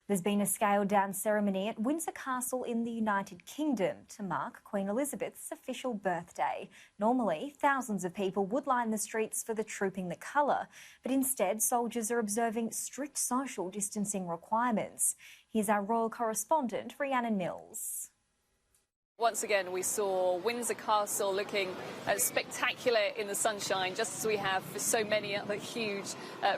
There's been a scaled-down ceremony at Windsor Castle in the United Kingdom to mark Queen Elizabeth's official birthday. Normally, thousands of people would line the streets for the Trooping the Colour, but instead soldiers are observing strict social distancing requirements. Here's our royal correspondent, Rhiannon Mills. Once again, we saw Windsor Castle looking spectacular in the sunshine, just as we have for so many other huge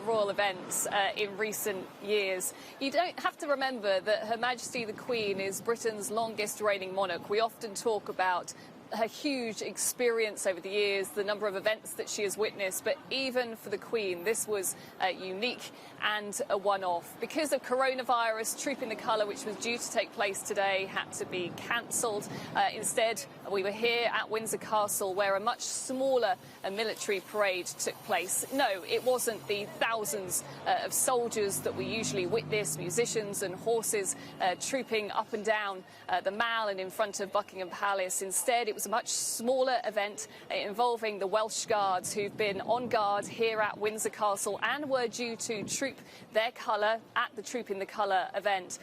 royal events in recent years. You don't have to remember that Her Majesty the Queen is Britain's longest reigning monarch. We often talk about her huge experience over the years, the number of events that she has witnessed, but even for the Queen, this was unique and a one-off. Because of coronavirus, Trooping the Colour, which was due to take place today, had to be cancelled. Instead, we were here at Windsor Castle, where a much smaller military parade took place. No, it wasn't the thousands of soldiers that we usually witness, musicians and horses trooping up and down the Mall and in front of Buckingham Palace. Instead, it was a much smaller event involving the Welsh Guards, who've been on guard here at Windsor Castle and were due to troop their colour at the Trooping the Colour event,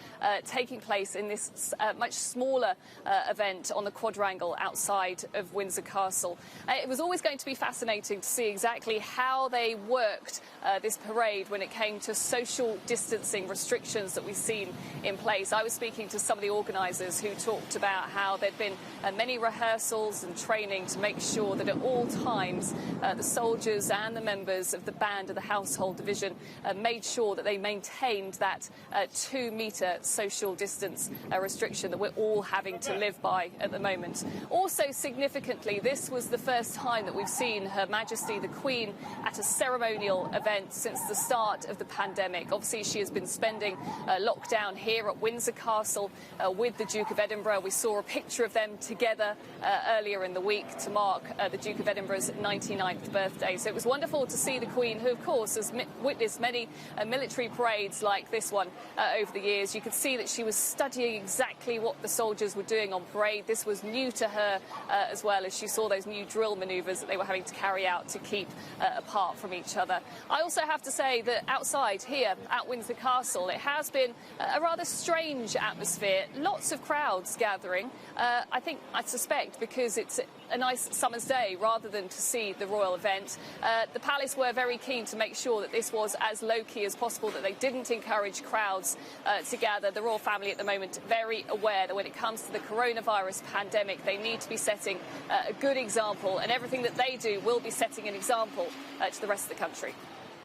taking place in this much smaller event on the quadrangle outside of Windsor Castle. It was always going to be fascinating to see exactly how they worked this parade when it came to social distancing restrictions that we've seen in place. I was speaking to some of the organisers who talked about how there'd been many rehearsals and training to make sure that at all times the soldiers and the members of the band of the household division made sure that they maintained that 2-metre social distance restriction that we're all having to live by at the moment. Also significantly, this was the first time that we've seen Her Majesty the Queen at a ceremonial event since the start of the pandemic. Obviously, she has been spending lockdown here at Windsor Castle with the Duke of Edinburgh. We saw a picture of them together earlier in the week to mark the Duke of Edinburgh's 99th birthday. So it was wonderful to see the Queen, who of course has witnessed many military parades like this one over the years. You could see that she was studying exactly what the soldiers were doing on parade. This was new to her as well, as she saw those new drill manoeuvres that they were having to carry out to keep apart from each other. I also have to say that outside here at Windsor Castle, it has been a rather strange atmosphere. Lots of crowds gathering. I suspect because it's a nice summer's day rather than to see the royal event. The palace were very keen to make sure that this was as low-key as possible, that they didn't encourage crowds to gather. The royal family at the moment very aware that when it comes to the coronavirus pandemic, they need to be setting a good example, and everything that they do will be setting an example to the rest of the country.